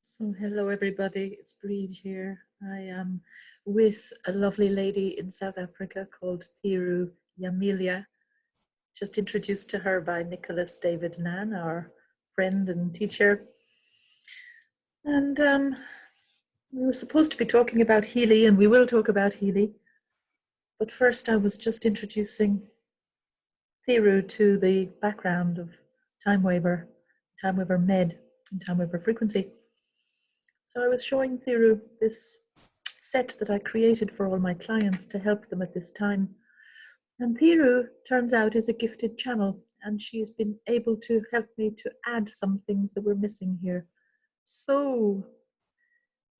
So hello everybody, it's Brid here. I am with a lovely lady in South Africa called Thiru Ymelia, just introduced to her by Nicholas David Nan, our friend and teacher. And we were supposed to be talking about Healy, and we will talk about Healy. But first I was just introducing Thiru to the background of Timewaver Med, and Timewaver frequency. So I was showing Thiru this set that I created for all my clients to help them at this time. And Thiru, turns out, is a gifted channel, and she's been able to help me to add some things that were missing here. So,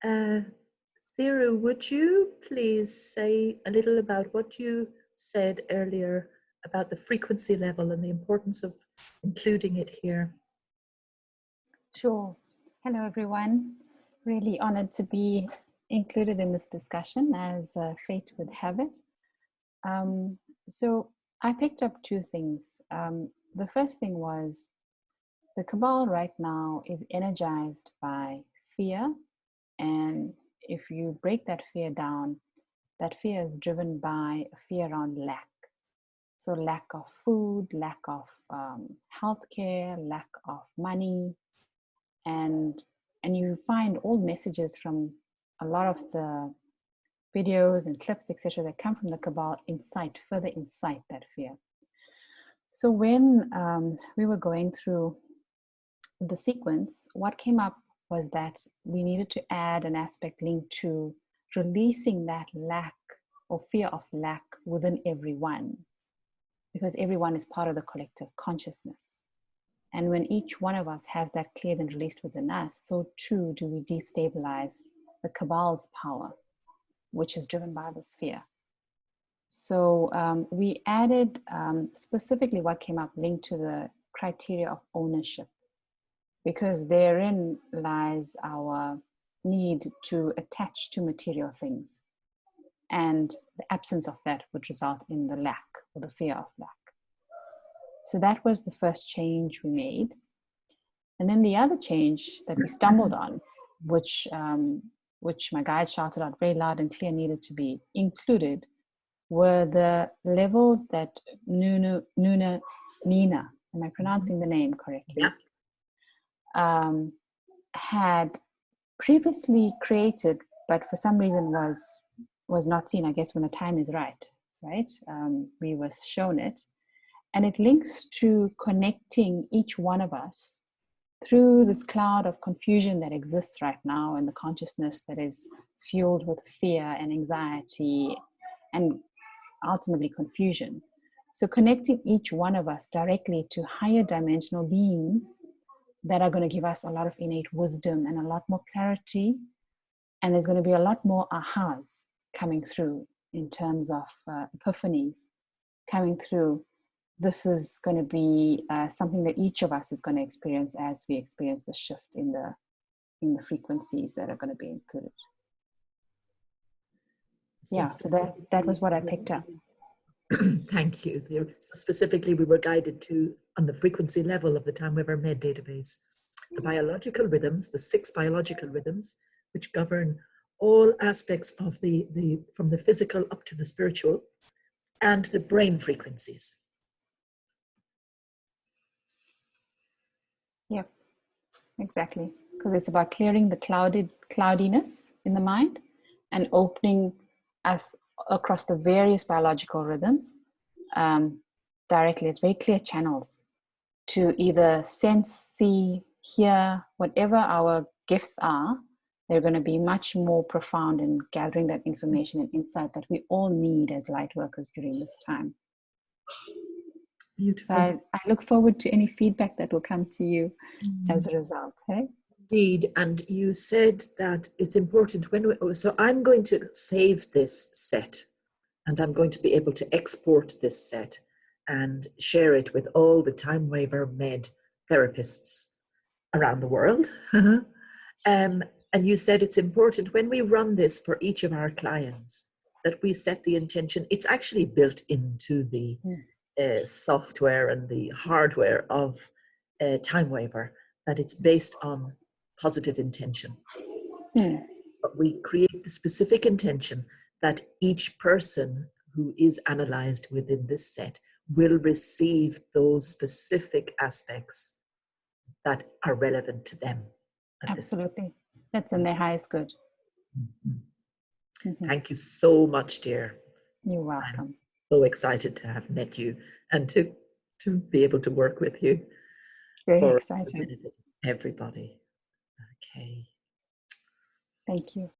Thiru, would you please say a little about what you said earlier about the frequency level and the importance of including it here? Sure. Hello, everyone. Really honored to be included in this discussion as fate would have it. So I picked up two things. The first thing was the cabal right now is energized by fear. And if you break that fear down, that fear is driven by a fear around lack. So lack of food, lack of healthcare, lack of money, and you find all messages from a lot of the videos and clips, etc., that come from the cabal further incite that fear. So when we were going through the sequence, what came up was that we needed to add an aspect linked to releasing that lack or fear of lack within everyone, because everyone is part of the collective consciousness. And when each one of us has that cleared and released within us, so too do we destabilize the cabal's power, which is driven by this fear. So we added specifically what came up linked to the criteria of ownership, because therein lies our need to attach to material things. And the absence of that would result in the lack or the fear of lack. So that was the first change we made. And then the other change that we stumbled on, which my guide shouted out very loud and clear needed to be included, were the levels that Nina, am I pronouncing the name correctly? Yeah. Had previously created, but for some reason was not seen, I guess when the time is right? We were shown it. And it links to connecting each one of us through this cloud of confusion that exists right now in the consciousness that is fueled with fear and anxiety and ultimately confusion. So connecting each one of us directly to higher dimensional beings that are going to give us a lot of innate wisdom and a lot more clarity. And there's going to be a lot more ahas coming through in terms of epiphanies coming through. This is going to be something that each of us is going to experience as we experience the shift in the frequencies that are going to be included. Yeah, so that was what I picked up. Thank you. So specifically, we were guided to, on the frequency level of the Timewaver Med database, the biological rhythms, the 6 biological rhythms, which govern all aspects of from the physical up to the spiritual, and the brain frequencies. Yep, exactly. Because it's about clearing the cloudiness in the mind and opening us across the various biological rhythms directly. It's very clear channels to either sense, see, hear, whatever our gifts are. They're going to be much more profound in gathering that information and insight that we all need as light workers during this time. Beautiful. So I look forward to any feedback that will come to you as a result. Hey? Indeed, and you said that it's important so I'm going to save this set, and I'm going to be able to export this set and share it with all the Timewaver Med therapists around the world. And you said it's important when we run this for each of our clients that we set the intention. It's actually built into the software and the hardware of Timewaver, that it's based on positive intention. Hmm. But we create the specific intention that each person who is analyzed within this set will receive those specific aspects that are relevant to them at this time. Absolutely. That's in their highest good. Mhm. Thank you so much, dear. You're I'm welcome. so excited to have met you and to be able to work with you Very for the exciting. benefit of everybody. Okay. Thank you.